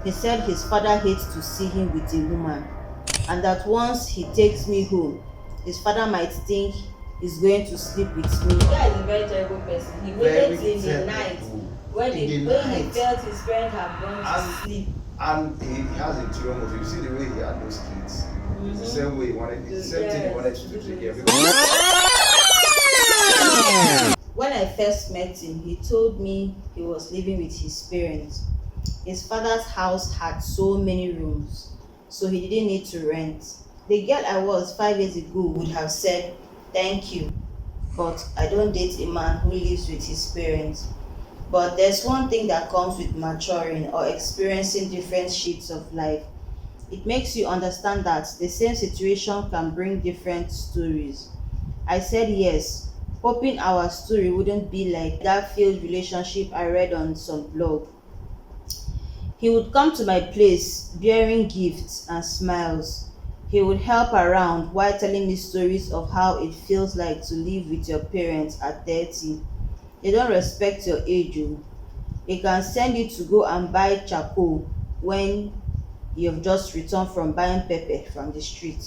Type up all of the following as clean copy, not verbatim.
He said his father hates to see him with a woman, and that once he takes me home, his father might think he's going to sleep with me. The guy is a very terrible person. He waited till the night when he felt his parents have gone to sleep. And he has a ulterior motive. You see the way he had those kids. It's the same way he wanted, it's the same thing he wanted to do to everybody. When I first met him, he told me he was living with his parents. His father's house had so many rooms, so he didn't need to rent. The girl I was 5 years ago would have said, "Thank you, but I don't date a man who lives with his parents." But there's one thing that comes with maturing or experiencing different shades of life. It makes you understand that the same situation can bring different stories. I said yes, hoping our story wouldn't be like that failed relationship I read on some blog. He would come to my place bearing gifts and smiles. He would help around while telling me stories of how it feels like to live with your parents at 30. They don't respect your age. Oh. They can send you to go and buy charcoal when you've just returned from buying pepper from the street.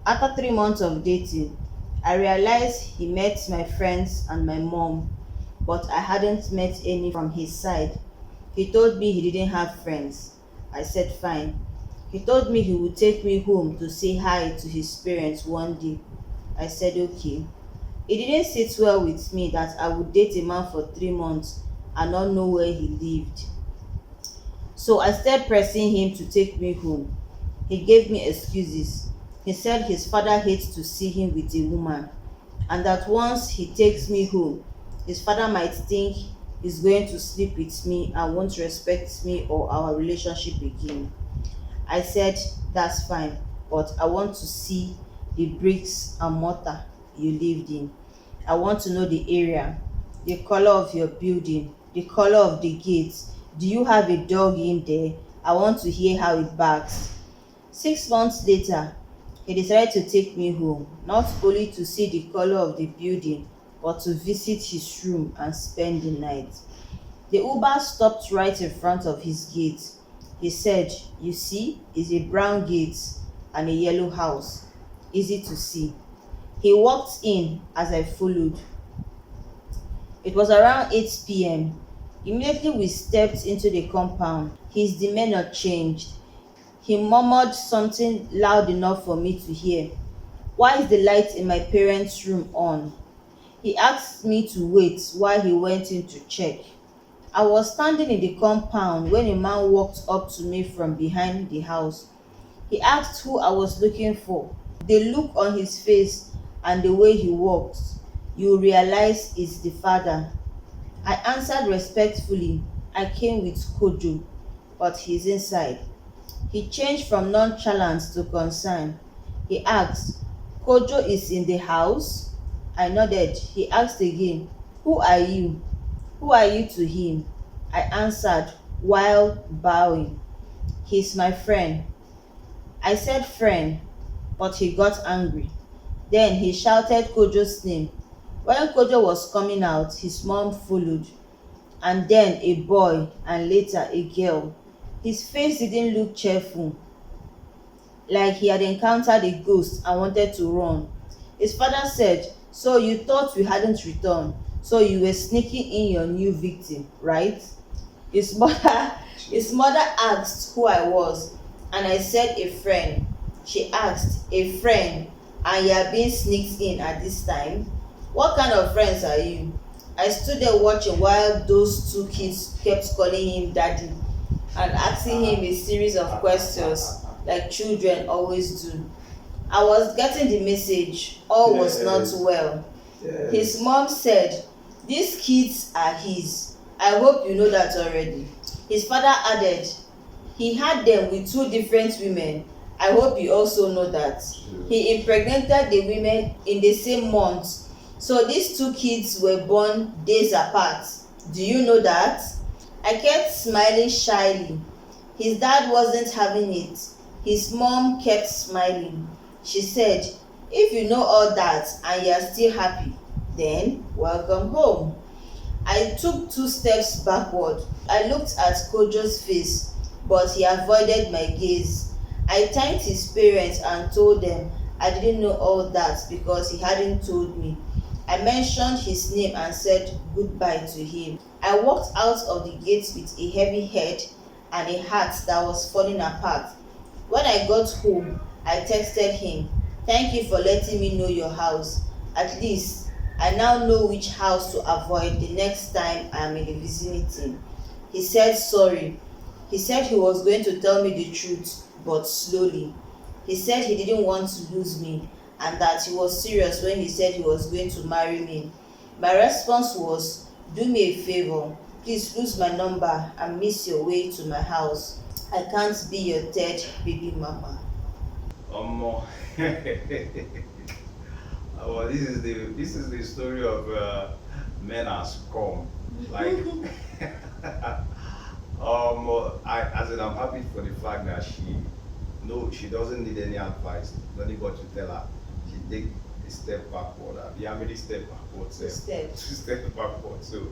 After 3 months of dating, I realized he met my friends and my mom, but I hadn't met any from his side. He told me he didn't have friends. I said fine. He told me he would take me home to say hi to his parents one day. I said okay. It didn't sit well with me that I would date a man for 3 months and not know where he lived. So I started pressing him to take me home. He gave me excuses. He said his father hates to see him with a woman, and that once he takes me home, his father might think he's going to sleep with me and won't respect me or our relationship again. I said, that's fine, but I want to see the bricks and mortar you lived in. I want to know the area, the color of your building, the color of the gates. Do you have a dog in there? I want to hear how it barks. 6 months later, he decided to take me home, not only to see the color of the building, but to visit his room and spend the night. The Uber stopped right in front of his gate. He said, "You see, it's a brown gate and a yellow house. Easy to see." He walked in as I followed. It was around 8 p.m. Immediately we stepped into the compound. His demeanor changed. He murmured something loud enough for me to hear. "Why is the light in my parents' room on?" He asked me to wait while he went in to check. I was standing in the compound when a man walked up to me from behind the house. He asked who I was looking for. The look on his face and the way he walked, you realize it's the father. I answered respectfully, "I came with Kojo, but he's inside." He changed from nonchalant to concern. He asked, "Kojo is in the house?" I nodded. He asked again, "Who are you?" "Who are you to him?" I answered while bowing. "He's my friend." I said friend, but he got angry. Then he shouted Kojo's name. When Kojo was coming out, his mom followed, and then a boy, and later a girl. His face didn't look cheerful, like he had encountered a ghost and wanted to run. His father said, "So you thought we hadn't returned, so you were sneaking in your new victim, right?" His mother, his mother asked who I was, and I said a friend. She asked, "A friend, and you are being sneaked in at this time? What kind of friends are you?" I stood there watching while those two kids kept calling him daddy and asking him a series of questions like children always do. I was getting the message. All was not well. His mom said, "These kids are his. I hope you know that already." His father added, "He had them with two different women. I hope you also know that. He impregnated the women in the same month. So these two kids were born days apart. Do you know that?" I kept smiling shyly. His dad wasn't having it. His mom kept smiling. She said, "If you know all that and you are still happy, then welcome home." I took 2 steps backward. I looked at Kojo's face. but he avoided my gaze. I thanked his parents and told them I didn't know all that because he hadn't told me. I mentioned his name and said goodbye to him. I walked out of the gate with a heavy head and a heart that was falling apart. When I got home, I texted him, "Thank you for letting me know your house. At least I now know which house to avoid the next time I am in the vicinity." He said sorry. He said he was going to tell me the truth, but slowly. He said he didn't want to lose me and that he was serious when he said he was going to marry me. My response was, "Do me a favor. Please lose my number and miss your way to my house. I can't be your third baby mama." Well, this is the story of men as come. Like, I'm happy for the fact that she doesn't need any advice. Don't need what to tell her. She take a step backward. How many steps backward? Steps. 2 steps backward. So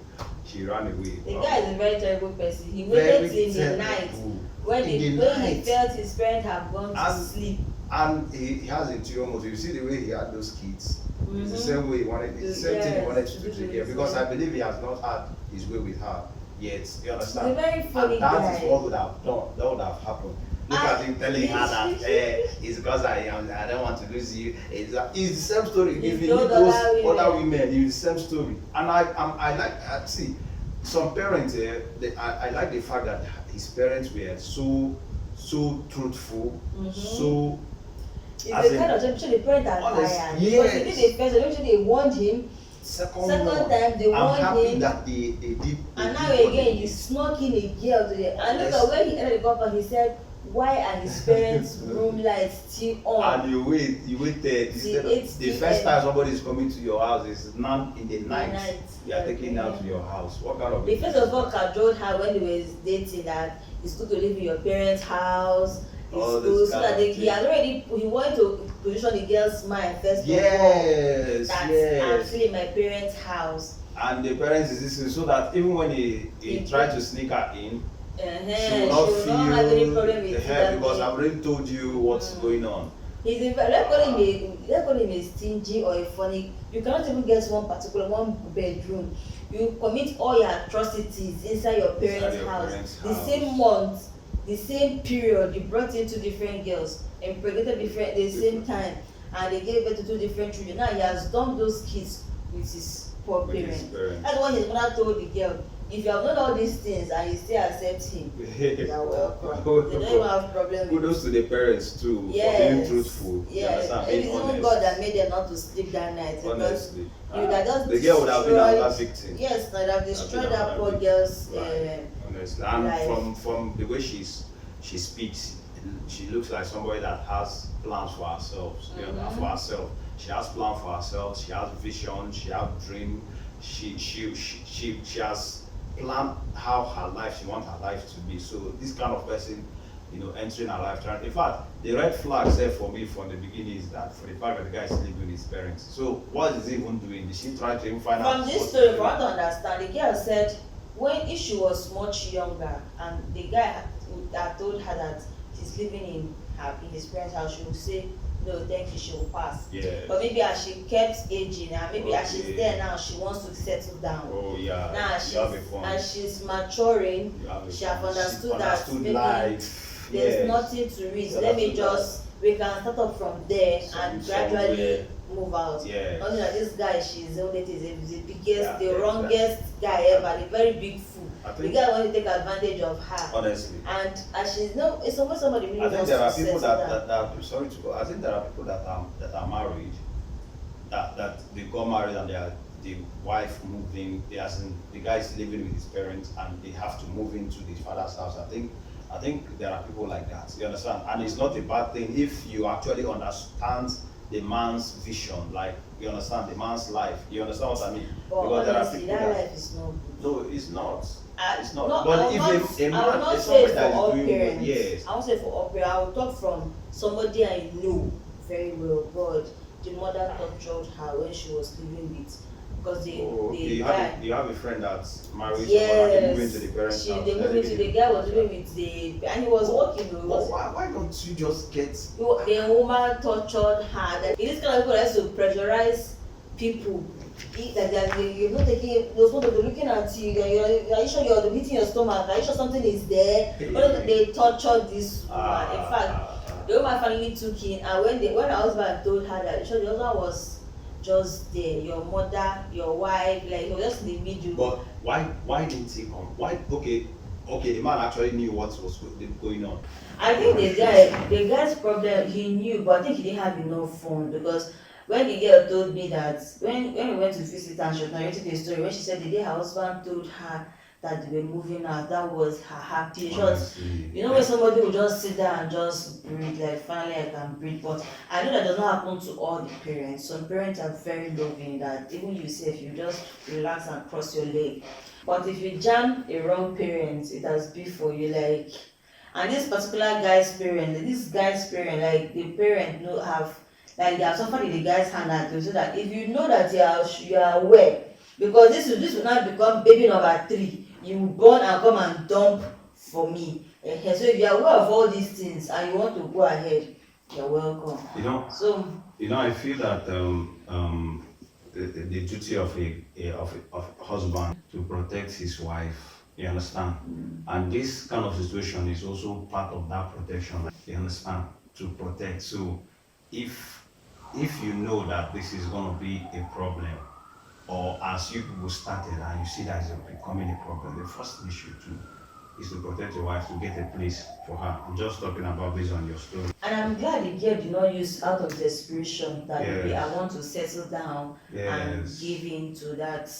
she ran away. The guy is a very terrible person. He waited till the night when he felt his parents have gone to sleep. And he has interior motive. You see the way he had those kids. It's the same way he wanted. It's the same thing he wanted to do to her. Because I believe he has not had his way with her yet. You understand? He's a very funny and that guy. is what would have done. That would have happened. Look at him telling her that it's because I don't want to lose you. It's the same story. If you meet those other women, it's the same story. And I see some parents. I like the fact that his parents were so truthful, so. It's the kind of temptation the parents are tired. Yes. Because they did the first, eventually they warned him. Second time they warned him. I'm happy that they did. And now again, he snuck in a girl to the. And look at when he entered the compound, he said, "Why are his parents' room lights still on?" And you wait there. The first time somebody is coming to your house is now in the night. You are taking out to your house. What kind of? They first of all cajoled her when they were dating that it's good to live in your parents' house. So that he wanted to position the girl's mind first of all. Yes. I'm still in my parents' house. And the parents is this so that even when he tried to sneak her in, she will not feel have any problem with her because I've already told you what's going on. Let's call him a stingy or a funny. You cannot even get one bedroom. You commit all your atrocities inside your parents' house. The same month, the same period, you brought in 2 different girls, impregnated the same time, and they gave birth to 2 different children. Now he has dumped those kids with his poor parents. That's what his mother told the girl. If you have done all these things and you still accept him, you are welcome. They don't even have problem with kudos to the parents too for being truthful. Yes, it's even God that made them not to sleep that night. Honestly. The girl would have been another victim. Yes, that have destroyed that poor girl's honestly. And life. from the way she speaks, she looks like somebody that has plans for herself. For herself. She has plans for herself, she has vision, she has dream, she has planned how her life, she wants her life to be. So this kind of person, entering her life. In fact, the red flag there for me from the beginning is that for the fact that the guy is living with his parents. So what is he even doing? Did she try to even find out? From this story, for us to understand, the girl said if she was much younger and the guy had told her that she's living in his parents' house, she would say, "No, thank you," she will pass. Yeah. But maybe as she kept aging and maybe as she's there now, she wants to settle down. Oh yeah. Now as she's maturing, she have understood that maybe life. there's nothing to read. Let me we can start up from there and gradually move out. Yeah. Only that this guy she's only is the biggest, the wrongest guy ever, the very big fool. The guy wants to take advantage of her. Honestly. And as she's it's almost somebody really wants to settle down. I think there are people that are married that they got married and the wife moved in. The guy is living with his parents and they have to move into the father's house. I think there are people like that. You understand? And it's not a bad thing if you actually understand the man's vision, like you understand the man's life. You understand what I mean? But because honestly, that life is not good. No, it's not. It's not. No, but I will not say for all parents. Yes. I won't say for all parents. I will talk from somebody I know very well. God, the mother tortured her when she was living with because Oh, okay. the You guy. have a friend that's married someone and they move into the parents' She house. they moved into the guy was living with the and he was working though. But why don't you just get The woman tortured her. That it is kind of people that has to pressurize people. That you're not taking those people they're looking at you. Are you sure you're beating your stomach? Are you sure something is there? But they tortured this woman. In fact, the woman finally took in, and when her husband told her that sure the husband was just there, your mother, your wife, like he was just in the middle. But why didn't he come? Why okay, the man actually knew what was going on. I think the guy's problem, he knew, but I think he didn't have enough fun because when the girl told me that when we went to visit her and she was narrating the story, when she said the day her husband told her that they were moving out, that was her happy. She was, you know, when somebody will just sit there and just breathe, like finally I can breathe. But I know that does not happen to all the parents. Some parents are very loving that even you say if you just relax and cross your leg. But if you jam a wrong parent, it has been for you like. And this particular guy's parent, like the parent no have like they have suffered in the guy's hand and so that if you know that you are aware, because this will not become baby number 3, you will born and come and dump for me. So if you are aware of all these things and you want to go ahead, you're welcome. I feel that the duty of a husband to protect his wife. You understand? And this kind of situation is also part of that protection. You understand? To protect. So if you know that this is going to be a problem, or as you people started and you see that it's becoming a problem, the first thing you should do is to protect your wife, to get a place for her. I'm just talking about based on your story. And I'm glad the girl did not use out of desperation that maybe I want to settle down and give in to that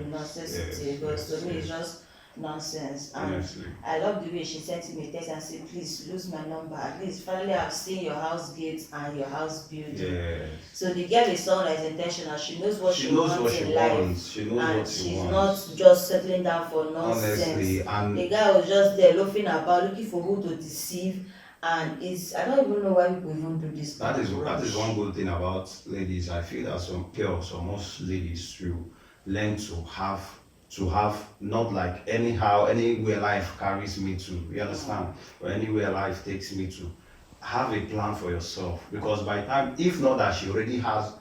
necessity. Because to me it's just nonsense. And Honestly. I love the way she sent me a text and said, please lose my number. At least finally I've seen your house gate and your house building. Yes. So the girl is someone that is intentional. She knows what she wants in life. She knows what she wants. She's not just settling down for nonsense. Honestly, and the guy was just there loafing about looking for who to deceive. And I don't even know why people even do this. That is one good thing about ladies. I feel that some girls or most ladies should learn to have not like anywhere life carries me to, you understand, or anywhere life takes me to, have a plan for yourself, because by the time, if not that she already has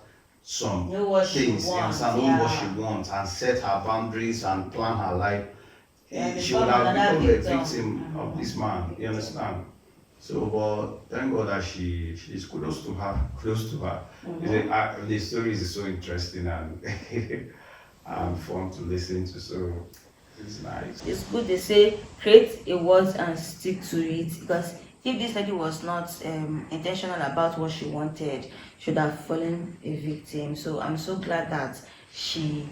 some things, you understand, know what she wants and set her boundaries and plan her life, she would have become a victim of this man, you understand. So, but thank God that she's close to her. The story is so interesting and and fun to listen to, so it's nice. It's good they say create a word and stick to it, because if this lady was not intentional about what she wanted, she would have fallen a victim. So I'm so glad that she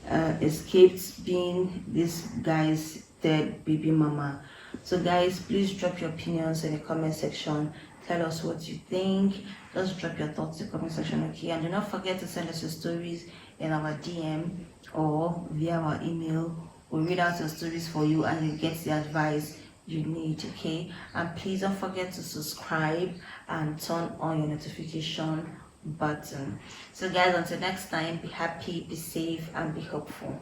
escaped being this guy's dead baby mama. So guys, please drop your opinions in the comment section. Tell us what you think. Just drop your thoughts in the comment section, okay? And do not forget to send us your stories in our DM or via our email. We'll read out your stories for you and you get the advice you need, okay? And please don't forget to subscribe and turn on your notification button. So guys, until next time, be happy, be safe, and be hopeful.